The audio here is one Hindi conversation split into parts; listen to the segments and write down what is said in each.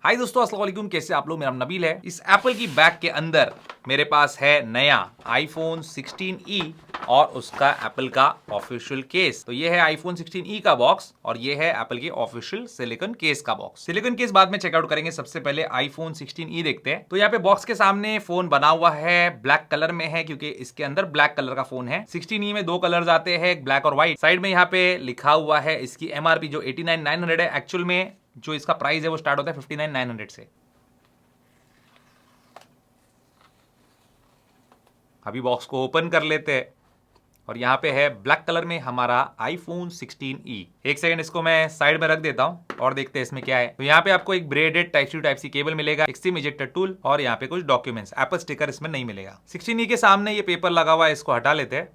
हाय दोस्तों, अस्सलाम वालेकुम। कैसे आप लोग? मेरा नाम नबील है। इस एप्पल की बैग के अंदर मेरे पास है नया आईफोन 16e और उसका एप्पल का ऑफिशियल केस। तो ये है आईफोन 16e का बॉक्स और ये है एप्पल के ऑफिशियल सिलिकॉन केस का बॉक्स। सिलिकॉन केस बाद में चेकआउट करेंगे, सबसे पहले आईफोन 16e देखते हैं। तो यहाँ पे बॉक्स के सामने फोन बना हुआ है, ब्लैक कलर में है क्योंकि इसके अंदर ब्लैक कलर का फोन है। 16e में दो कलर्स आते हैं, ब्लैक और व्हाइट। साइड में यहाँ पे लिखा हुआ है इसकी एमआरपी जो 89,900 है। एक्चुअल में जो इसका प्राइस है वो स्टार्ट होता है 59,900 से। अभी बॉक्स को ओपन कर लेते हैं और यहाँ पे है ब्लैक कलर में हमारा आईफोन 16e। एक सेकंड, इसको मैं साइड में रख देता हूँ और देखते हैं इसमें क्या है। तो यहाँ पे आपको एक ब्रेडेड टाइप सी केबल मिलेगा, एक सिम इजेक्टर टूल और यहाँ पे कुछ डॉक्यूमेंट्स। एप्पल स्टिकर इसमें नहीं मिलेगा। 16e के सामने ये पेपर लगा हुआ है, इसको हटा लेते हैं।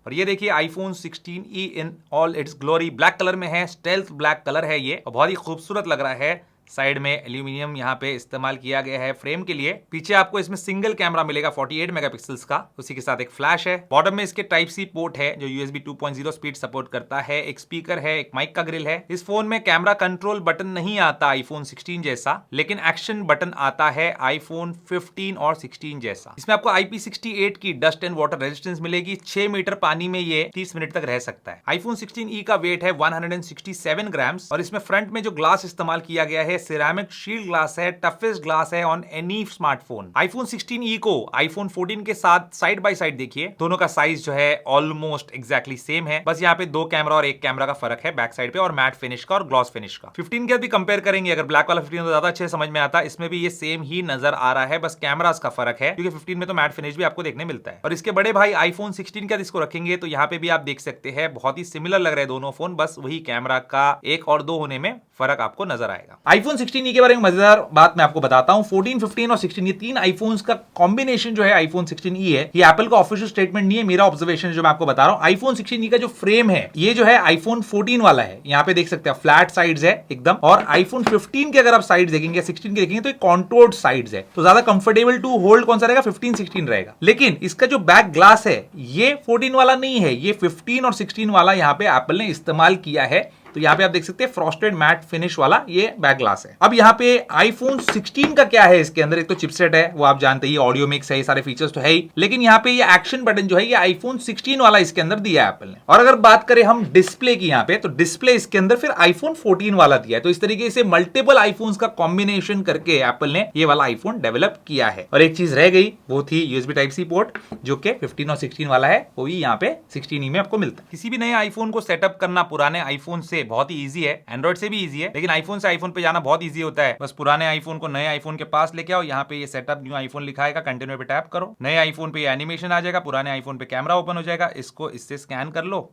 और ये देखिए iPhone 16e in all it's glory black colour में है। स्टेल्थ ब्लैक कलर है ये और बहुत ही खूबसूरत लग रहा है। साइड में एल्यूमिनियम यहाँ पे इस्तेमाल किया गया है फ्रेम के लिए। पीछे आपको इसमें सिंगल कैमरा मिलेगा 48 मेगापिक्सल्स का, उसी के साथ एक फ्लैश है। बॉटम में इसके टाइप सी पोर्ट है जो यूएसबी 2.0 स्पीड सपोर्ट करता है। एक स्पीकर है, एक माइक का ग्रिल है। इस फोन में कैमरा कंट्रोल बटन नहीं आता आईफोन 16 जैसा, लेकिन एक्शन बटन आता है आईफोन 15 और 16 जैसा। इसमें आपको IP68 की डस्ट एंड वाटर रेजिस्टेंस मिलेगी। 6 मीटर पानी में ये 30 मिनट तक रह सकता है। आईफोन 16e का वेट है 167 ग्राम्स और इसमें फ्रंट में जो ग्लास इस्तेमाल किया गया है सिरेमिक शील्ड ग्लास है, टफेस्ट ग्लास है on any smartphone. IPhone 16e को आईफोन 14 के साथ साइड बाय साइड देखिए, दोनों का साइज जो है ऑलमोस्ट एग्जैक्टली सेम है। बस यहाँ पे दो कैमरा और एक कैमरा का फर्क है बैक साइड पे और मैट फिनिश का और ग्लॉस फिनिश का। 15 के भी कंपेयर करेंगे, अगर ब्लैक वाला 15 तो ज्यादा अच्छे समझ में आता है। इसमें भी ये सेम ही नजर आ रहा है, बस कैमरास का फर्क है क्योंकि 15 में तो मैट फिनिश भी आपको देखने मिलता है। और इसके बड़े भाई आईफोन 16 का इसको रखेंगे तो यहाँ पे भी आप देख सकते हैं बहुत ही सिमिलर लग रहे हैं दोनों फोन, बस वही कैमरा का एक और दो होने में फर्क आपको नजर आएगा। आईफोन 16e के बारे में मजेदार बात मैं आपको बताता हूं। 14, 15 और 16 ये तीन आईफोन्स का कॉम्बिनेशन जो है आईफोन 16e है। ये एप्पल का ऑफिशियल स्टेटमेंट नहीं है, मेरा ऑब्जर्वेशन जो मैं आपको बता रहा हूं। आईफोन 16e का जो फ्रेम है ये जो है आईफोन 14 वाला है। यहाँ पे देख सकते हैं फ्लैट साइड्स है एकदम, और आईफोन 15 के अगर आप साइड्स देखेंगे, 16 के देखेंगे तो कॉन्टोर्ड साइड्स है। तो ज्यादा कंफर्टेबल टू होल्ड कौन सा रहेगा? 15, 16 रहेगा। लेकिन इसका जो बैक ग्लास है ये 14 वाला नहीं है, ये 15 और 16 वाला यहाँ पे एप्पल ने इस्तेमाल किया है। तो यहाँ पे आप देख सकते हैं फ्रॉस्टेड मैट फिनिश वाला ये बैक ग्लास है। अब यहाँ पे आईफोन 16 का क्या है इसके अंदर? एक तो चिपसेट है, वो आप जानते ही, ऑडियो मिक्स है, ये सारे फीचर्स तो है ही। लेकिन यहाँ पे ये एक्शन बटन जो है ये आईफोन 16 वाला इसके अंदर दिया है एप्पल ने। और अगर बात करें हम डिस्प्ले की यहाँ पे, तो डिस्प्ले इसके अंदर फिर आईफोन 14 वाला दिया है। तो इस तरीके से मल्टीपल आईफोन का कॉम्बिनेशन करके एप्पल ने ये वाला आईफोन डेवलप किया है। और एक चीज रह गई, वो थी यूएसबी टाइप सी पोर्ट, जो कि 15 और 16 वाला है, वो भी यहाँ पे 16e में आपको मिलता है। किसी भी नए आईफोन को सेटअप करना पुराने आईफोन से बहुत ही ईजी है, एंड्रॉइड से भी ईजी है, लेकिन आईफोन से आईफोन पे जाना बहुत ईजी होता है। बस पुराने आईफोन को नए आईफोन के पास लेके आओ, यहाँ पे ये सेटअप न्यू आईफोन लिखाएगा, कंटिन्यू पे टैप करो, नए आईफोन पे ये एनिमेशन आ जाएगा, पुराने आईफोन पे कैमरा ओपन हो जाएगा, इसको इससे स्कैन कर लो।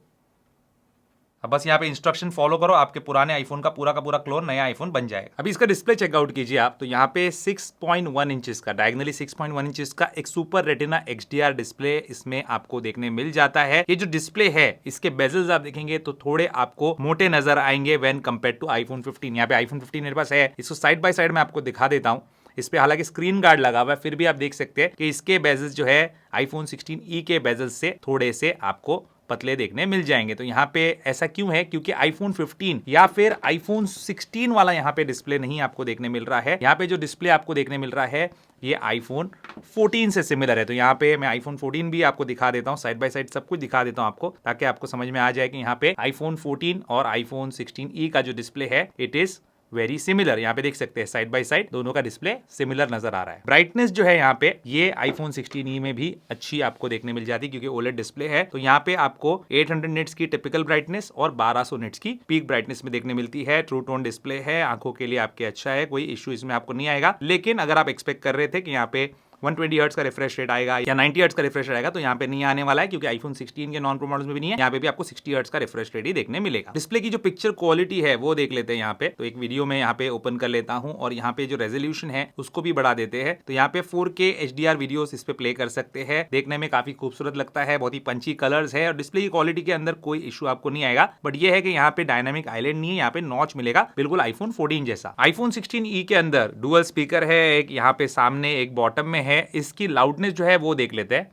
अब बस यहाँ पे इंस्ट्रक्शन फॉलो करो, आपके पुराने आईफोन का पूरा क्लोन नया आईफोन बन जाएगा। अभी इसका डिस्प्ले चेकआउट कीजिए आप, तो यहाँ पे 6.1 इंचेस का, डायगोनली 6.1 इंचेस का एक सुपर रेटिना XDR डिस्प्ले इसमें आपको देखने मिल जाता है। ये जो डिस्प्ले है इसके बेजल्स आप देखेंगे तो थोड़े आपको मोटे नजर आएंगे व्हेन कंपेयर टू आईफोन 15। यहाँ पे आईफोन 15 मेरे पास है, इसको साइड बाय साइड में आपको दिखा देता हूँ। इस पे हालांकि स्क्रीन गार्ड लगा हुआ है, फिर भी आप देख सकते हैं कि इसके बेजल्स जो है आईफोन 16e के बेजल्स से थोड़े से आपको पतले देखने मिल जाएंगे। तो यहाँ पे ऐसा क्यों है? क्योंकि आईफोन 15 या फिर आईफोन 16 वाला यहाँ पे डिस्प्ले नहीं आपको देखने मिल रहा है। यहाँ पे जो डिस्प्ले आपको देखने मिल रहा है ये आईफोन 14 से सिमिलर है। तो यहाँ पे मैं आईफोन 14 भी आपको दिखा देता हूँ, साइड बाय साइड सब कुछ दिखा देता हूँ आपको, ताकि आपको समझ में आ जाए कि यहाँ पे आईफोन 14 और आईफोन 16e का जो डिस्प्ले है इट इज वेरी सिमिलर। यहाँ पे देख सकते हैं साइड बाय साइड दोनों का डिस्प्ले सिमिलर नजर आ रहा है। ब्राइटनेस जो है यहाँ पे ये आईफोन 16e में भी अच्छी आपको देखने मिल जाती है क्योंकि ओलेड डिस्प्ले है। तो यहाँ पे आपको 800 निट्स की टिपिकल ब्राइटनेस और 1200 निट्स की पीक ब्राइटनेस में देखने मिलती है। ट्रू टोन डिस्प्ले है, आंखों के लिए आपके अच्छा है, कोई इश्यू इसमें आपको नहीं आएगा। लेकिन अगर आप एक्सपेक्ट कर रहे थे कि यहाँ पे 120 हर्ट्ज का रिफ्रेश रेट आएगा या 90 हर्ट्ज का रिफ्रेश रेट आएगा, तो यहाँ पे नहीं आने वाला है क्योंकि आईफोन 16 के नॉन प्रो मॉडल्स में भी नहीं है। यहाँ पे भी आपको 60 हर्ट्ज का रिफ्रेश रेट ही देखने मिलेगा। डिस्प्ले की जो पिक्चर क्वालिटी है वो देख लेते हैं यहाँ पे। तो एक वीडियो में यहाँ पे ओपन कर लेता हूँ और यहाँ पे जो रेजोल्यूशन है उसको भी बढ़ा देते हैं। तो यहाँ पे 4K HDR वीडियोस इस पे प्ले कर सकते हैं। देखने में काफी खूबसूरत लगता है, बहुत ही पंची कलर्स है और डिस्प्ले की क्वालिटी के अंदर कोई इशू आपको नहीं आएगा। बट ये है कि यहाँ पे डायनामिक आइलैंड नहीं है, यहाँ पे नॉच मिलेगा बिल्कुल आईफोन 14 जैसा। आईफोन 16e के अंदर डुअल स्पीकर है, एक यहाँ पे सामने एक बॉटम में है। इसकी लाउडनेस जो है वो देख लेते हैं।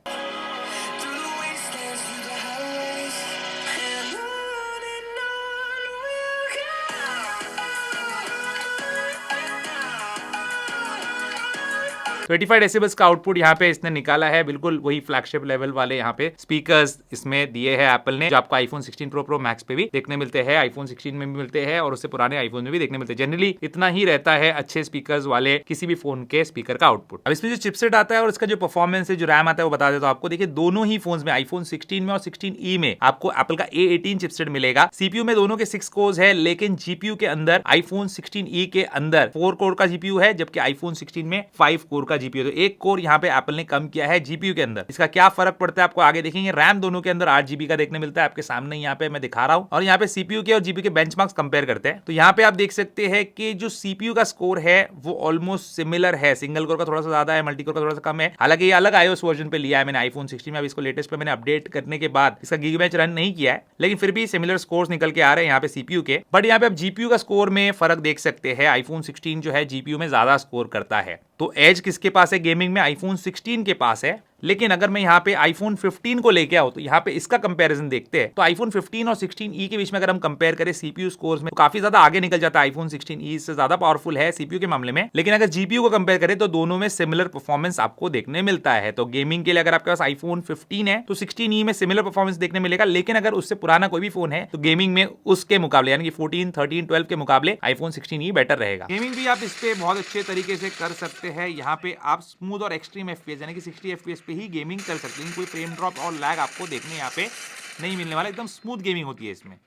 85 डेसिबल्स का आउटपुट यहाँ पे इसने निकाला है, बिल्कुल वही फ्लैगशिप लेवल वाले यहाँ पे स्पीकर्स इसमें दिए हैं एप्पल ने, जो आपको आईफोन 16 प्रो मैक्स पे भी देखने मिलते हैं, आईफोन 16 में भी मिलते हैं और उससे पुराने आईफोन में भी देखने मिलते हैं। जनरली इतना ही रहता है अच्छे स्पीकर्स वाले किसी भी फोन के स्पीकर का आउटपुट। अब इसमें जो चिपसेट आता है और इसका जो परफॉर्मेंस है, जो रैम आता है, वो बता देता हूं आपको। देखिए दोनों ही फोन्स में, आईफोन 16 में और 16e में आपको एप्पल का A18 चिपसेट मिलेगा। सीपीयू में दोनों के 6 कोर्स है, लेकिन जीपीयू के अंदर आईफोन 16e के अंदर 4 कोर का जीपीयू है, जबकि आईफोन 16 में 5 कोर का जीपीयू। तो एक कोर यहाँ पे एप्पल ने कम किया है जीपीयू के अंदर। इसका क्या फर्क पड़ता है आपको आगे देखेंगे। रैम दोनों के अंदर 8GB का देखने मिलता है, आपके सामने यहाँ पे मैं दिखा रहा हूँ। और यहाँ पे सीपीयू के और जीपीयू के बेंचमार्क्स कंपेयर करते हैं तो यहाँ पे आप देख सकते हैं कि जो सीपीयू का स्कोर है वो ऑलमोस्ट सिमिलर है। सिंगल कोर का थोड़ा सा ज्यादा है, मल्टी कोर का थोड़ा सा कम है। हालांकि ये अलग iOS वर्जन पे लिया है मैंने आईफोन 16 में। अब इसको लेटेस्ट पे मैंने अपडेट करने के बाद इसका गीगाबेंच रन नहीं किया है, लेकिन फिर भी सिमिलर स्कोर्स निकल के आ रहे हैं यहाँ पे सीपीयू के। बट यहाँ पे आप जीपीयू का स्कोर में फर्क देख सकते हैं। आईफोन 16 जो है जीपीयू में ज्यादा स्कोर करता है। तो एज किसके पास है गेमिंग में? आईफोन 16 के पास है। लेकिन अगर मैं यहाँ पे आईफोन 15 को लेके आऊं तो यहाँ पे इसका कंपैरिजन देखते हैं। तो आईफोन 15 और 16e के बीच में अगर हम कंपेयर करें सीपीयू स्कोर्स में, तो काफी ज्यादा आगे निकल जाता है। आईफोन 16e से ज्यादा पावरफुल है सीपीयू के मामले में। लेकिन अगर जीपीयू को कंपेयर करें तो दोनों में सिमिलर परफॉर्मेंस आपको देखने मिलता है। तो गेमिंग के लिए अगर आपके पास आईफोन 15 है तो 16e में सिमिलर परफॉर्मेंस देखने मिलेगा। लेकिन अगर उससे पुराना कोई भी फोन है तो गेमिंग में उसके मुकाबले यानी कि 14, 13, 12 के मुकाबले आईफोन 16e बेटर रहेगा। गेमिंग भी आप इस पे बहुत अच्छे तरीके से कर सकते हैं। यहाँ पे आप स्मूथ और एक्सट्रीम एफपीएस यानी कि 60 एफपीएस पे ही गेमिंग कर सकते हैं। कोई फ्रेम ड्रॉप और लैग आपको देखने यहाँ पे नहीं मिलने वाला। एकदम स्मूथ गेमिंग होती है इसमें।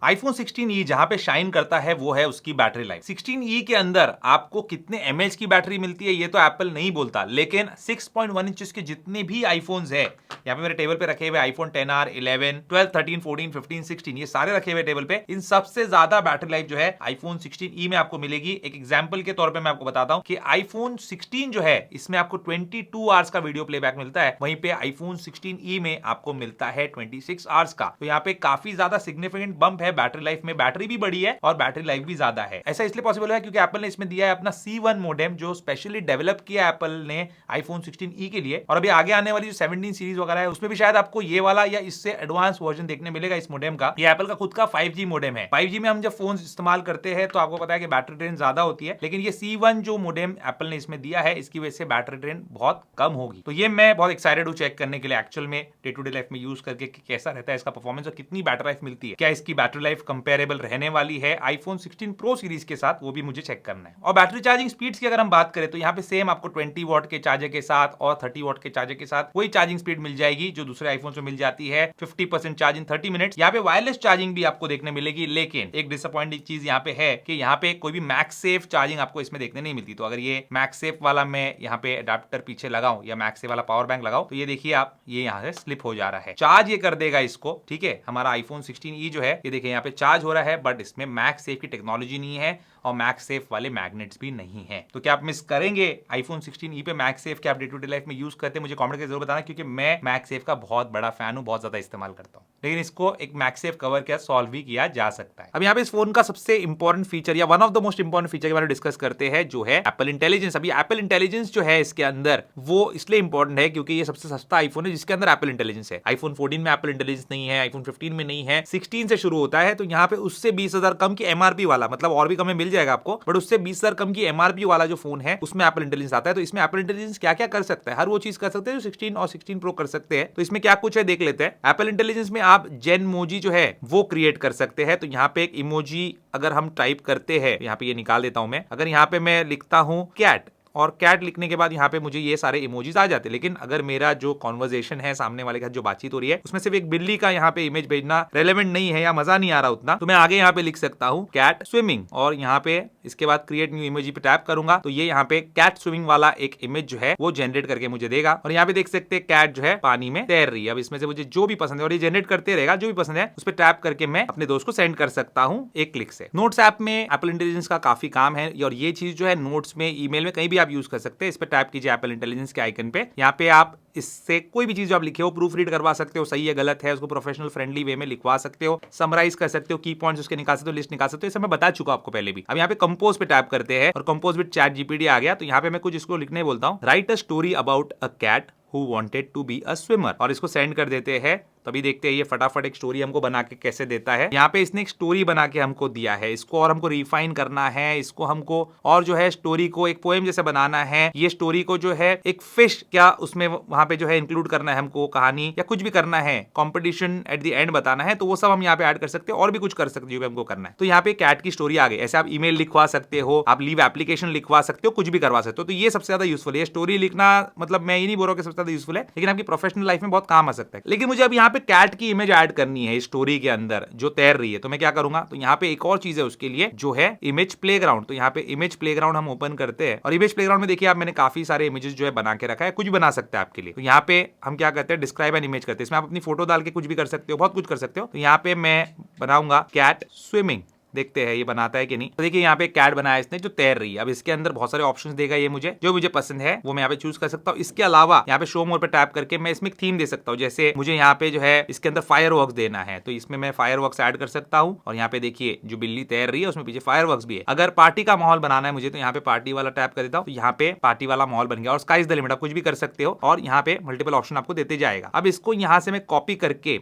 आईफोन 16e जहां पे शाइन करता है वो है उसकी बैटरी लाइफ। 16e के अंदर आपको कितने mAh की बैटरी मिलती है ये तो एप्पल नहीं बोलता, लेकिन 6.1 इंचेस के जितने भी आईफोन्स हैं, यहाँ पे मेरे टेबल पे रखे हुए आईफोन 10R, 11, 12, 13, 14, 15, 16 ये सारे रखे हुए टेबल पे, इन सबसे ज्यादा बैटरी लाइफ जो है आईफोन 16e में आपको मिलेगी। एक एग्जांपल के तौर पे मैं आपको बताता हूं कि आईफोन 16 जो है इसमें आपको 22 आवर्स का वीडियो प्लेबैक मिलता है, वहीं पे आईफोन 16e में आपको मिलता है 26 आवर्स का। तो यहाँ पे काफी ज्यादा सिग्निफिकेंट बंप है बैटरी लाइफ में। बैटरी भी बड़ी है और बैटरी लाइफ भी ज्यादा है। ऐसा इसलिए पॉसिबल है क्योंकि एप्पल ने इसमें दिया है अपना C1 मोडेम, जो स्पेशली डेवलप किया एप्पल ने आईफोन 16e के लिए। और अभी आगे आने वाली जो 17 सीरीज वगैरह है उसमें भी शायद आपको ये वाला या इससे एडवांस वर्जन देखने मिलेगा इस मोडेम का। ये एप्पल का खुद का 5G मोडेम है। 5G में हम जब फोन इस्तेमाल करते हैं तो आपको पता है कि बैटरी ड्रेन ज्यादा होती है, लेकिन ये C1 जो मोडेम एप्पल ने इसमें दिया है इसकी वजह से बैटरी ड्रेन बहुत कम होगी। तो ये मैं बहुत एक्साइटेड हूं चेक करने के लिए एक्चुअल में डे टू डे लाइफ में यूज करके कैसा रहता है इसका परफॉर्मेंस और कितनी बैटरी लाइफ मिलती है। क्या इसकी बैटरी लाइफ कंपेरेबल रहने वाली है आईफोन 16 प्रो सीरीज के साथ, वो भी मुझे चेक करना है। और बैटरी चार्जिंग स्पीड्स की अगर हम बात करें तो यहाँ पे सेम आपको 20 वॉट के चार्जर के साथ और 30 वॉट के चार्जर के साथ वही चार्जिंग स्पीड मिल जाएगी जो दूसरे आईफोन में मिल जाती है। 50% चार्ज इन 30 मिनट्स। यहाँ पे वायरलेस चार्जिंग भी आपको देखने मिलेगी, लेकिन एक डिसअपॉइंटिंग चीज यहाँ पे है कि यहाँ पे कोई भी मैक्सेफ चार्जिंग आपको इसमें देखने नहीं मिलती। तो अगर ये मैक्सेफ वाला मैं यहाँ पे अडेप्टर पीछे लगाऊं या मैक्सेफ वाला पावर बैंक लगाऊं तो ये देखिए आप, ये यहाँ से स्लिप हो जा रहा है। चार्ज ये कर देगा इसको, ठीक है। हमारा आईफोन 16e जो है ये देखिए यहाँ पे चार्ज हो रहा है, बट इसमें मैक्सेफ की टेक्नोलॉजी नहीं है और मैक्सेफ वाले मैग्नेट्स भी नहीं है। तो क्या आप मिस करेंगे आईफोन 16e पे मैक्सेफ? क्या आप डे टू डे लाइफ में यूज करते हैं? मुझे कमेंट करके जरूर बताना, क्योंकि मैं मैक्सेफ का बहुत बड़ा फैन हूं, बहुत ज्यादा इस्तेमाल करता हूं। लेकिन इसको एक मैक्सेफ कवर के सॉल्व भी किया जा सकता है। अब यहाँ पे इस फोन का सबसे इंपॉर्टेंट फीचर या one of the most important feature के बारे में डिस्कस करते हैं, जो है एप्पल इंटेलिजेंस। अभी एप्पल इंटेलिजेंस जो है इसके अंदर वो इसलिए इंपॉर्टेंट है क्योंकि ये सबसे सस्ता आईफोन है जिसके अंदर एप्पल इंटेलिजेंस है। आईफोन 14 में एप्पल इंटेलिजेंस नहीं है, आईफोन 15 में नहीं है, 16 से शुरू होता है। तो यहाँ पे उससे 20,000 कम की एमआरपी वाला, मतलब और भी कम में मिल जाएगा आपको, बट उससे 20,000 कम की एमआरपी वाला जो फोन है उसमें एप्पल इंटेलिजेंस आता है। तो इसमें एप्पल इंटेलिजेंस क्या क्या कर सकता है? हर वो चीज कर सकते हैं जो 16 और 16 प्रो कर सकते हैं। तो इसमें क्या कुछ है देख लेते हैं। एप्पल इंटेलिजेंस में आप जेनमोजी जो है वो क्रिएट कर सकते हैं। तो यहाँ पे एक इमोजी अगर हम टाइप करते हैं, यहाँ पे ये निकाल देता हूं मैं। अगर यहाँ पे मैं लिखता हूं कैट, और कैट लिखने के बाद यहाँ पे मुझे ये सारे इमोजीज आ जाते हैं। लेकिन अगर मेरा जो कॉन्वर्जेशन है, सामने वाले के साथ जो बातचीत हो रही है, उसमें सिर्फ एक बिल्ली का यहाँ पे इमेज भेजना रेलेवेंट नहीं है या मजा नहीं आ रहा उतना, तो मैं आगे यहाँ पे लिख सकता हूँ कैट स्विमिंग, और यहाँ पे इसके बाद क्रिएट न्यू इमोजी पे टैप करूंगा तो ये यहाँ पे कैट स्विमिंग वाला एक इमेज जो है वो जनरेट करके मुझे देगा। और यहाँ पे देख सकते हैं कैट जो है पानी में तैर रही है। अब इसमें से मुझे जो भी पसंद है, और ये जनरेट करते रहेगा, जो भी पसंद है उस पर टैप करके मैं अपने दोस्त को सेंड कर सकता हूँ एक क्लिक से। नोट्स ऐप में एप्पल इंटेलिजेंस का काफी काम है, और ये चीज जो है नोट्स में, ईमेल में, कहीं भी आप यूज कर सकते हैं। टैप कीजिए एप्पल इंटेलिजेंस के आइकन पे। यहाँ पे आप इससे कोई भी चीज जो आप लिखे हो प्रूफ रीड करवा सकते हो, सही है गलत है, उसको प्रोफेशनल फ्रेंडली वे में लिखवा सकते हो, समराइज कर सकते हो, की पॉइंट्स उसके निकाल सकते हो, लिस्ट निकाल सकते हो। ये सब मैं बता चुका आपको पहले भी। अब यहाँ पे कंपोज पे टैप करते हैं और कंपोज विद चैट जीपीटी आ गया। तो यहाँ पे मैं कुछ इसको लिखने बोलता हूँ, write a story about a cat who wanted to be a swimmer, और इसको सेंड कर देते हैं तभी देखते हैं ये फटाफट एक स्टोरी हमको बना के कैसे देता है। यहाँ पे इसने एक स्टोरी बना के हमको दिया है, इसको और हमको रिफाइन करना है, इसको हमको और जो है स्टोरी को एक पोएम जैसे बनाना है। ये स्टोरी को जो है एक फिश क्या उसमें वहां पे जो है इंक्लूड करना है हमको, कहानी या कुछ भी करना है, कंपटीशन एट द एंड बताना है, तो वो सब हम यहाँ पे ऐड कर सकते हैं और भी कुछ कर सकते हैं जो हमको करना है। तो यहाँ पे कैट की स्टोरी आ गई। ऐसे आप ईमेल लिखवा सकते हो, आप लीव एप्लीकेशन लिखवा सकते हो, कुछ भी करवा सकते हो। तो ये सबसे ज्यादा यूजफुल है। स्टोरी लिखना मतलब मैं ये नहीं बोल रहा हूँ कि सबसे ज्यादा यूजफुल है, लेकिन आपकी प्रोफेशनल लाइफ में बहुत काम आ सकता है। लेकिन मुझे अब यहाँ पे कैट की इमेज ऐड करनी है स्टोरी के अंदर जो तैर रही है, तो मैं क्या करूंगा, तो यहाँ पे एक और चीज है उसके लिए जो है इमेज प्लेग्राउंड। तो यहाँ पे इमेज प्लेग्राउंड हम ओपन करते हैं और इमेज प्लेग्राउंड में देखिए आप मैंने काफी सारे इमेजेस जो है बना के रखा है, कुछ भी बना सकते हैं आपके लिए। तो यहाँ पे हम क्या करते हैं, डिस्क्राइब एन इमेज करते हैं। इसमें आप अपनी फोटो डाल के कुछ भी कर सकते हो, बहुत कुछ कर सकते हो। तो यहाँ पे मैं बनाऊंगा कैट स्विमिंग, देखते हैं ये बनाता है कि नहीं। तो देखिए यहाँ पे कैट बनाया इसने जो तैर रही है। अब इसके अंदर बहुत सारे ऑप्शंस देगा ये मुझे, जो मुझे पसंद है वो मैं यहाँ पे चूज कर सकता हूँ। इसके अलावा यहाँ पे शो मोर पे टैप करके मैं इसमें एक थीम दे सकता हूँ। जैसे मुझे यहाँ पे जो है इसके अंदर फायरवर्क्स देना है, तो इसमें मैं फायरवर्क्स ऐड कर सकता हूँ। और यहाँ पे देखिए जो बिल्ली तैर रही है उसमें पीछे फायरवर्क्स भी है। अगर पार्टी का माहौल बनाना है मुझे, तो यहाँ पे पार्टी वाला टैप कर देता हूँ, तो यहाँ पे पार्टी वाला माहौल बन गया। और स्काई इज द लिमिट, आप कुछ भी कर सकते हो और यहाँ पे मल्टीपल ऑप्शन आपको देते जाएगा। अब इसको यहाँ से मैं कॉपी करके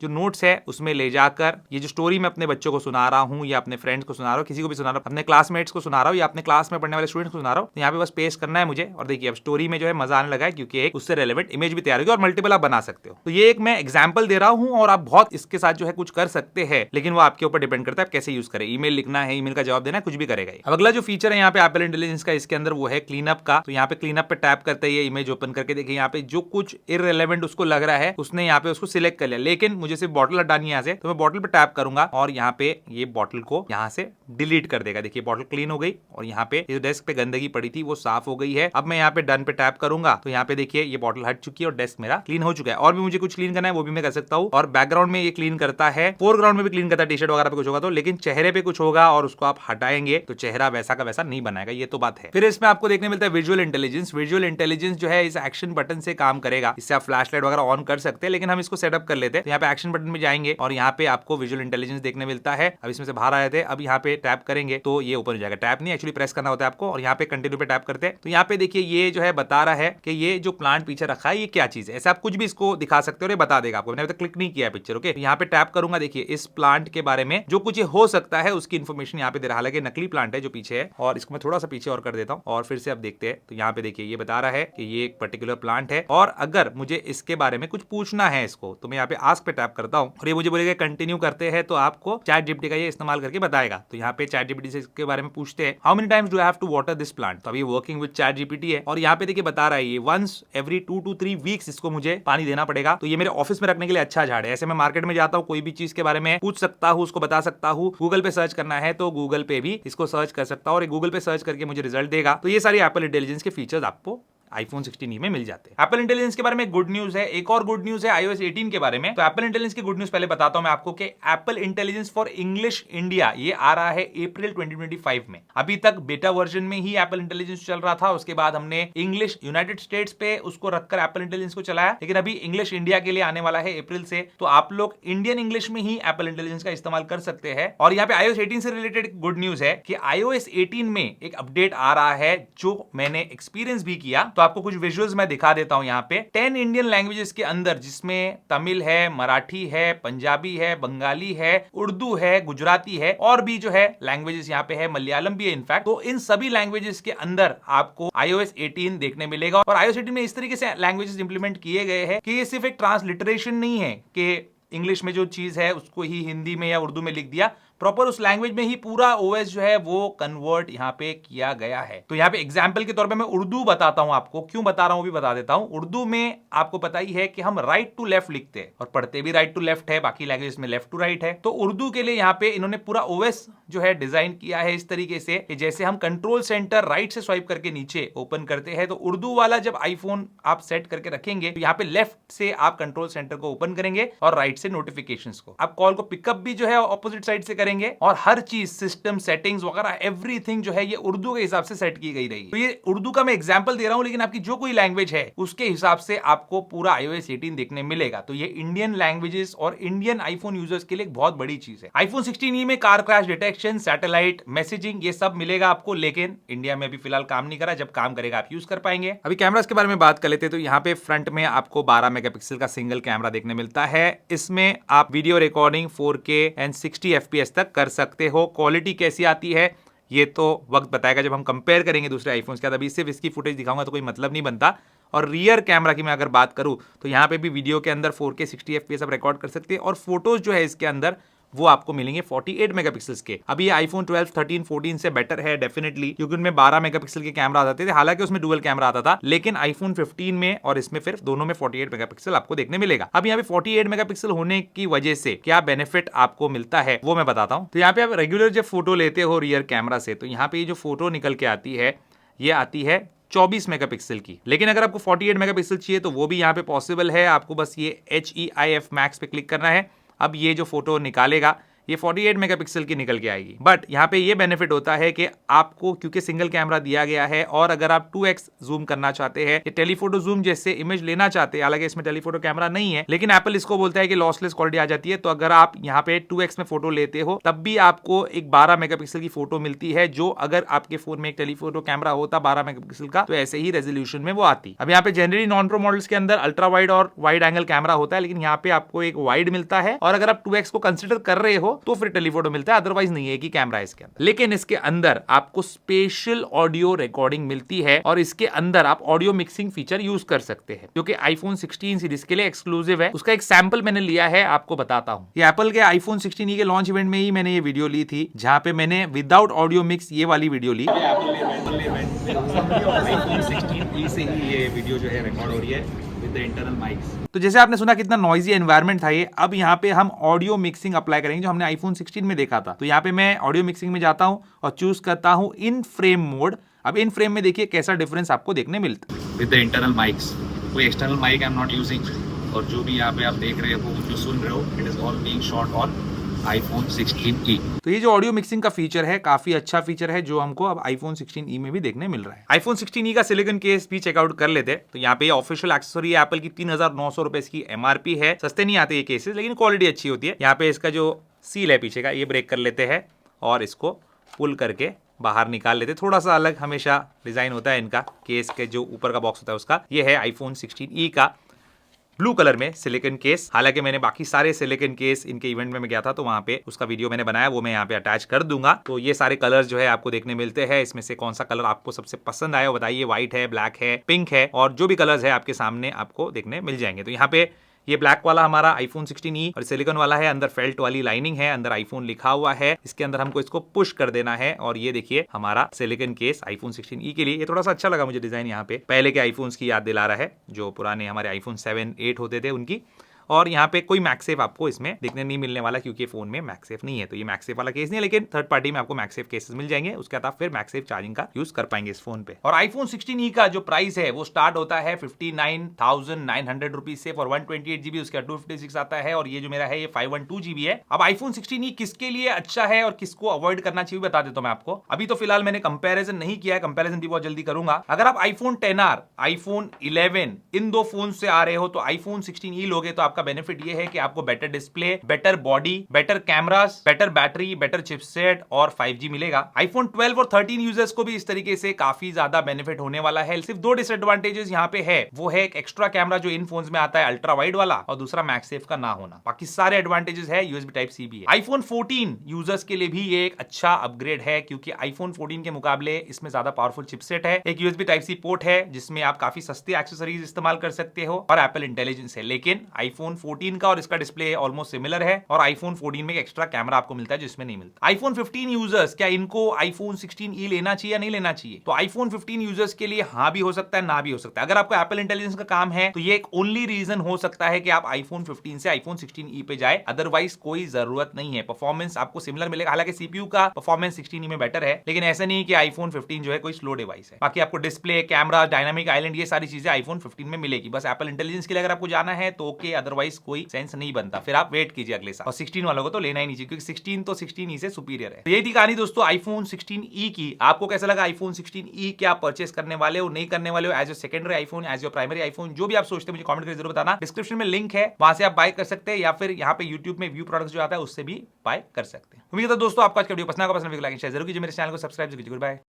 जो नोट्स है उसमें ले जाकर ये जो स्टोरी मैं अपने बच्चों को सुना रहा हूँ या अपने फ्रेंड्स को सुना रहा हूँ, किसी को भी सुना रहा हूँ, अपने क्लासमेट्स को सुना रहा हूँ या अपने क्लास में पढ़ने वाले स्टूडेंट्स को सुना रहा हूँ, तो यहाँ पे बस पेस्ट करना है मुझे। और देखिए अब स्टोरी में जो है मजा आने लगा है, क्योंकि एक उससे रेलेवेंट इमेज भी तैयार होगी और मल्टीपल आप बना सकते हो। तो ये एक मैं एग्जाम्पल दे रहा हूँ और आप बहुत इसके साथ जो है कुछ कर सकते हैं, लेकिन वो आपके ऊपर डिपेंड करता है कैसे यूज करें। ईमेल लिखना है, ईमेल का जवाब देना है, कुछ भी करेगा। अब अगला जो फीचर है यहाँ पे एप्पल इंटेलिजेंस का इसके अंदर वो है क्लीनअप का। तो यहाँ पे क्लीनअप पे टैप करते ही इमेज ओपन करके देखिए यहाँ पे जो कुछ इररिलेवेंट उसको लग रहा है उसने यहाँ पे उसको सिलेक्ट कर लिया। लेकिन मुझे सिर्फ बॉटल हटानी है यहाँ से, तो मैं बॉटल पे टैप करूंगा और यहाँ पे ये बॉटल को यहाँ से डिलीट कर देगा। देखिए बॉटल क्लीन हो गई और यहाँ पे जो डेस्क पे गंदगी पड़ी थी वो साफ हो गई है। अब मैं यहाँ पे डन पे टैप करूंगा तो यहाँ पे देखिए ये बॉटल हट चुकी है और डेस्क मेरा क्लीन हो चुका है। और भी मुझे कुछ क्लीन करना है वो भी मैं कर सकता हूँ। और बैकग्राउंड में ये क्लीन करता है, फोरग्राउंड में भी क्लीन करता है, टी शर्ट वगैरह पे कुछ होगा तो, लेकिन चेहरे पे कुछ होगा और उसको आप हटाएंगे तो चेहरा वैसा का वैसा नहीं बनाएगा, ये तो बात है। फिर इसमें आपको देखने मिलता है विजुअल इंटेलिजेंस। विजुअल इंटेलिजेंस जो है इस एक्शन बटन से काम करेगा। इससे आप फ्लैश लाइट वगैरह ऑन कर सकते हैं, लेकिन हम इसको सेटअप कर लेते हैं। यहाँ पे एक्शन बटन में जाएंगे और यहाँ पे आपको विजुअल इंटेलिजेंस देखने मिलता है। अब इसमें से बाहर आए थे, अब यहाँ पे टैप करेंगे तो ये ओपन हो जाएगा। टैप नहीं, एक्चुअली प्रेस करना होता है आपको। और यहाँ पे कंटिन्यू पे टैप करते हैं तो यहाँ पे देखिए ये जो है बता रहा है कि ये जो प्लांट पीछे रखा है ये क्या चीज है। ऐसे आप कुछ भी इसको दिखा सकते हो और ये बता देगा आपको। मैंने अभी तक क्लिक नहीं किया पिक्चर, ओके। यहाँ पे टैप करूंगा, देखिए इस प्लांट के बारे में जो कुछ हो सकता है उसकी इन्फॉर्मेशन यहाँ पे दे रहा है। हालांकि नकली प्लांट है जो पीछे है, और इसको मैं थोड़ा सा पीछे और कर देता हूँ और फिर से आप देखते हैं तो यहाँ पे देखिए ये बता रहा है कि ये एक पर्टिकुलर प्लांट है। और अगर मुझे इसके बारे में कुछ पूछना है इसको, तो मैं यहाँ पे आस्क पे टैप करता हूँ और ये मुझे बोलेगा कंटिन्यू करते हैं, तो आपको चैट जीपीटी का ये इस्तेमाल करके बताएगा। तो यहाँ पे चैट जीपीटी से इसके बारे में पूछते हैं, how many times do I have to water this plant. तो अभी वर्किंग विद चैट जीपीटी है और यहाँ पे देखिए बता रहा है ये वंस एवरी 2 to 3 वीक्स इसको मुझे पानी देना पड़ेगा। तो ये मेरे ऑफिस में रखने के लिए अच्छा झाड़ है। ऐसे मैं मार्केट में जाता हूँ, कोई भी चीज के बारे में पूछ सकता हूँ, उसको बता सकता हूँ। गूगल पे सर्च करना है तो गूगल पे भी इसको सर्च कर सकता हूँ और गूगल पे सर्च करके मुझे रिजल्ट देगा। तो ये सारी एप्पल इंटेलिजेंस के फीचर्स आपको iPhone 16e में मिल जाते हैं। एप्पल इंटेलिजेंस के बारे में गुड न्यूज है। एक और गुड न्यूज है iOS 18 के बारे में। तो एप्पल इंटेलिजेंस की गुड न्यूज पहले बताता हूं मैं आपको कि Apple intelligence for English India ये आ रहा है अप्रैल 2025 में। अभी तक बेटा वर्जन में ही एप्पल इंटेलिजेंस चल रहा था, उसके बाद हमने इंग्लिश यूनाइटेड स्टेट्स पे उसको रखकर एप्पल इंटेलिजेंस को चलाया, लेकिन अभी इंग्लिश इंडिया के लिए आने वाला है अप्रैल से। तो आप लोग इंडियन इंग्लिश में ही एप्पल इंटेलिजेंस का इस्तेमाल कर सकते हैं। और यहाँ पे iOS 18 से रिलेटेड गुड न्यूज है कि iOS 18 में एक अपडेट आ रहा है जो मैंने एक्सपीरियंस भी किया। तो आपको कुछ विजुअल्स मैं दिखा देता हूं। यहाँ पे 10 इंडियन लैंग्वेजेस के अंदर, जिसमें तमिल है, मराठी है, पंजाबी है, बंगाली है, उर्दू है, गुजराती है, और भी जो है लैंग्वेजेस यहाँ पे है, मलयालम भी है इनफैक्ट। तो इन सभी लैंग्वेजेस के अंदर आपको iOS 18 देखने मिलेगा। और iOS 18 में इस तरीके से लैंग्वेजेस इंप्लीमेंट किए गए हैं कि ये सिर्फ एक ट्रांसलिटरेशन नहीं है कि इंग्लिश में जो चीज है उसको ही हिंदी में या उर्दू में लिख दिया, प्रॉपर उस लैंग्वेज में ही पूरा ओएस जो है वो कन्वर्ट यहाँ पे किया गया है। तो यहाँ पे एग्जाम्पल के तौर पे मैं उर्दू बताता हूँ आपको, क्यों बता रहा हूँ भी बता देता हूँ। उर्दू में आपको पता ही है कि हम राइट टू लेफ्ट लिखते हैं और पढ़ते भी राइट टू लेफ्ट है, बाकी लैंग्वेज में लेफ्ट टू राइट है। तो उर्दू के लिए यहाँ पे इन्होंने पूरा ओएस जो है डिजाइन किया है इस तरीके से कि जैसे हम कंट्रोल सेंटर राइट से स्वाइप करके नीचे ओपन करते हैं, तो उर्दू वाला जब आईफोन आप सेट करके रखेंगे तो यहाँ पे लेफ्ट से आप कंट्रोल सेंटर को ओपन करेंगे और राइट से नोटिफिकेशंस को। आप कॉल को पिकअप भी जो है ऑपोजिट साइड से करेंगे और हर चीज सिस्टम सेटिंग्स वगैरह एवरीथिंग जो है ये उर्दू के हिसाब से सेट की गई रहेगी। तो ये उर्दू का मैं एग्जांपल दे रहा हूं, लेकिन आपकी जो कोई लैंग्वेज है उसके हिसाब से आपको पूरा iOS 18 देखने मिलेगा। तो ये इंडियन लैंग्वेजेस और इंडियन आईफोन यूजर्स के लिए एक बहुत बड़ी चीज है। iPhone 16e में car crash detection, satellite messaging ये सब मिलेगा आपको, लेकिन इंडिया में अभी फिलहाल काम नहीं करा, जब काम करेगा आप यूज कर पाएंगे। अभी कैमरास के बारे में बात कर लेते हैं। तो यहाँ पे फ्रंट में आपको 12 मेगापिक्सल का सिंगल कैमरा देखने मिलता है। इसमें आप video recording 4K and 60 FPS तक कर सकते हो। क्वालिटी कैसी आती है ये तो वक्त बताएगा जब हम कंपेयर करेंगे दूसरे आईफोन्स के साथ। अभी सिर्फ इसकी फुटेज दिखाऊंगा तो कोई मतलब नहीं बनता। और रियर कैमरा की मैं अगर बात करूं तो यहाँ पे भी वीडियो के अंदर 4K 60 FPS आप रिकॉर्ड कर सकते हैं और फोटोज जो है इसके अंदर वो आपको मिलेंगे 48 मेगापिक्सल्स के। अभी ये आईफोन 12, 13, 14 से बेटर है डेफिनेटली, क्योंकि उनमें 12 मेगापिक्सल के कैमरा आते थे, हालांकि उसमें डुअल कैमरा आता था, लेकिन आईफोन 15 में और इसमें फिर दोनों में 48 मेगापिक्सल आपको देखने मिलेगा। अब यहाँ पे 48 मेगापिक्सल होने की वजह से क्या बेनिफिट आपको मिलता है वो मैं बताता हूँ। तो यहाँ पे आप रेगुलर जब फोटो लेते हो रियर कैमरा से, तो यहाँ पे ये जो फोटो निकल के आती है ये आती है 24 मेगापिक्सल की, लेकिन अगर आपको 48 मेगापिक्सल चाहिए तो वो भी यहाँ पे पॉसिबल है। आपको बस ये HEIF मैक्स पे क्लिक करना है। अब ये जो फोटो निकालेगा ये 48 मेगापिक्सल की निकल के आएगी। बट यहाँ पे ये बेनिफिट होता है कि आपको क्योंकि सिंगल कैमरा दिया गया है और अगर आप 2x जूम करना चाहते हैं या टेलीफोटो जूम जैसे इमेज लेना चाहते हैं, हालांकि इसमें टेलीफोटो कैमरा नहीं है, लेकिन एप्पल इसको बोलता है कि लॉसलेस क्वालिटी आ जाती है। तो अगर आप यहाँ पे 2x में फोटो लेते हो तब भी आपको एक 12 मेगापिक्सल की फोटो मिलती है, जो अगर आपके फोन में एक टेलीफोटो कैमरा होता 12 मेगापिक्सल का तो ऐसे ही रेजोल्यूशन में वो आती। अब यहाँ पे जनरली नॉन प्रो मॉडल्स के अंदर अल्ट्रा वाइड और वाइड एंगल कैमरा होता है, लेकिन यहाँ पे आपको एक वाइड मिलता है और अगर आप 2x को कंसिडर कर रहे हो तो फिर टेलीफोटो मिलता है, अदरवाइज नहीं है कि कैमरा है इसके अंदर। लेकिन इसके अंदर आपको स्पेशल ऑडियो रिकॉर्डिंग मिलती है और इसके अंदर आप ऑडियो मिक्सिंग फीचर यूज कर सकते हैं, जो कि आईफोन 16 सीरीज के लिए एक्सक्लूसिव है। उसका एक सैंपल मैंने लिया है, आपको बताता हूं। ये एप्पल के आईफोन 16e के लॉन्च इवेंट में ही मैंने ये वीडियो ली थी, जहां पे मैंने विदाउट ऑडियो मिक्स ये वाली वीडियो ली। आईफोन 16e से ही ये वीडियो जो है रिकॉर्ड हो रही है विद द इंटरनल माइक्स। तो जैसे आपने सुना कितना नॉइजी एनवायरनमेंट था ये, अब यहाँ पे हम ऑडियो मिक्सिंग अप्लाई करेंगे जो हमने आईफोन 16 में देखा था। तो यहाँ पे मैं ऑडियो मिक्सिंग में जाता हूँ और चूज करता हूँ इन फ्रेम मोड। अब इन फ्रेम में देखिए कैसा डिफरेंस आपको देखने मिलता है विद द इंटरनल माइक्स। कोई external mic I am not using, और जो भी यहाँ पे आप देख रहे हो जो सुन रहे हो it is all being shot on iPhone 16e। तो ये जो ऑडियो मिक्सिंग का फीचर है काफी अच्छा फीचर है, जो हमको अब आईफोन 16e में भी देखने मिल रहा है। आईफोन 16e का सिलिकॉन केस भी चेकआउट कर लेते। तो यहाँ पे ऑफिशियल एक्सेसरी है एप्पल की, 3900 रुपए इसकी MRP है। सस्ते नहीं आते ये केसेस, लेकिन क्वालिटी अच्छी होती है। यहाँ पे इसका जो सील है पीछे का ये ब्रेक कर लेते हैं और इसको पुल करके बाहर निकाल लेते। थोड़ा सा अलग हमेशा डिजाइन होता है इनका, केस के जो ऊपर का बॉक्स होता है उसका। ये है आईफोन 16e का ब्लू कलर में सिलिकॉन केस। हालांकि मैंने बाकी सारे सिलिकॉन केस इनके इवेंट में मैं गया था तो वहां पे उसका वीडियो मैंने बनाया, वो मैं यहाँ पे अटैच कर दूंगा। तो ये सारे कलर्स जो है आपको देखने मिलते हैं। इसमें से कौन सा कलर आपको सबसे पसंद आया बताइए। व्हाइट है, ब्लैक है, पिंक है, और जो भी कलर्स है आपके सामने आपको देखने मिल जाएंगे। तो यहाँ पे ये ब्लैक वाला हमारा आईफोन 16e और सिलिकॉन वाला है, अंदर फेल्ट वाली लाइनिंग है, अंदर आईफोन लिखा हुआ है। इसके अंदर हमको इसको पुश कर देना है और ये देखिए हमारा सिलिकॉन केस आईफोन 16e के लिए। ये थोड़ा सा अच्छा लगा मुझे डिजाइन, यहाँ पे पहले के आईफोन्स की याद दिला रहा है, जो पुराने हमारे आईफोन 7, 8 होते थे उनकी। और यहाँ पे कोई मैक्सेफ आपको इसमें देखने नहीं मिलने वाला, क्योंकि फोन में मैक्सेफ नहीं है। तो ये मैक्सेफ वाला केस नहीं है, लेकिन थर्ड पार्टी में आपको मैक्सेफ केसेस मिल जाएंगे। उसके बाद आप फिर मैक्सेफ चार्जिंग का यूज कर पाएंगे इस फोन पे। और आईफोन 16e का जो प्राइस है वो स्टार्ट होता है 59,900 रुपीज से फॉर 128 GB। उसका 256 आता है और ये जो मेरा है ये 512 GB है। अब आईफोन 16e किसके लिए अच्छा है और किसको अवॉइड करना चाहिए बता देता हूं मैं आपको। अभी तो फिलहाल मैंने कंपैरिजन नहीं किया है, कंपैरिजन भी बहुत जल्दी करूंगा। अगर आप आईफोन 10R, आईफोन 11 इन दो फोन से आ रहे हो तो आईफोन 16e लोगे तो आपका बेनिफिट ये है कि आपको better display, better body, better cameras, better battery, better chipset और 5G मिलेगा। आईफोन 12 और 13 यूजर्स को भी इस तरीके से काफी ज्यादा बेनिफिट होने वाला है। सिर्फ दो डिसएडवांटेजेस यहाँ पे है, वो है एक एक्स्ट्रा कैमरा जो इन फोन्स में आता है अल्ट्रा वाइड वाला, और दूसरा मैक्सेफ का ना होना। बाकी सारे एडवांटेजेस है, USB Type-C भी है। आईफोन 14 यूजर्स के लिए भी ये एक अच्छा अपग्रेड है, क्योंकि आईफोन 14 के मुकाबले इसमें ज्यादा पावरफुल चिपसेट है, एक USB Type-C पोर्ट है जिसमें आप काफी सस्ती एक्सेसरीज इस्तेमाल कर सकते हो और एप्पल इंटेलिजेंस है। लेकिन आईफोन 14 का और इसका डिस्प्ले ऑलमोस्ट सिमिलर है और आईफोन 14 में एक्स्ट्रा कैमरा आपको मिलता है जिसमें नहीं मिलता। आईफोन 15 यूजर्स, क्या इनको आईफोन 16e लेना चाहिए या नहीं लेना चाहिए? तो आईफोन 15 यूजर्स के लिए हाँ भी हो सकता है, ना भी हो सकता है। अगर आपको एप्पल इंटेलिजेंस का काम है तो ये एक ओनली रीजन हो सकता है कि आप आईफोन 15 से आईफोन 16e पे जाए, अदरवाइज कोई जरूरत नहीं है। परफॉर्मेंस आपको सिमिलर मिलेगा, हालांकि सीपीयू का परफॉर्मेंस 16e में बेटर है, लेकिन ऐसा नहीं कि आईफोन 15 जो है कोई स्लो डिवाइस है। बाकी आपको डिस्प्ले, कैमरा, डायनामिक आइलैंड ये सारी चीजें आईफोन 15 में मिलेगी। बस एप्पल इंटेलिजेंस के लिए अगर आपको जाना है तो ओके, अदरवाइज अदरवाइज कोई सेंस नहीं बनता, फिर आप वेट कीजिए अगले साल। और 16 वालों को तो लेना ही नहीं चाहिए, क्योंकि 16 तो 16E से सुपीरियर है। तो यही थी कहानी दोस्तों आईफोन 16E की। आपको कैसा लगा आईफोन 16E? क्या आप परचेस करने वाले हो, नहीं करने वाले हो? As your secondary iPhone, as your primary iPhone, जो भी आप सोचते हैं मुझे कमेंट करके जरूर बताना। डिस्क्रिप्शन में लिंक है, वहां से आप बाय कर सकते हैं, या फिर यहाँ पे यूट्यूब में व्यू प्रोडक्ट्स जो आता है उससे भी बाय कर सकते हैं। उम्मीद है दोस्तों आपको आज का वीडियो पसंद आएगा। पसंद लाइक शेयर जरूर कीजिए, मेरे चैनल को सब्सक्राइब जरूर कीजिए। Good bye.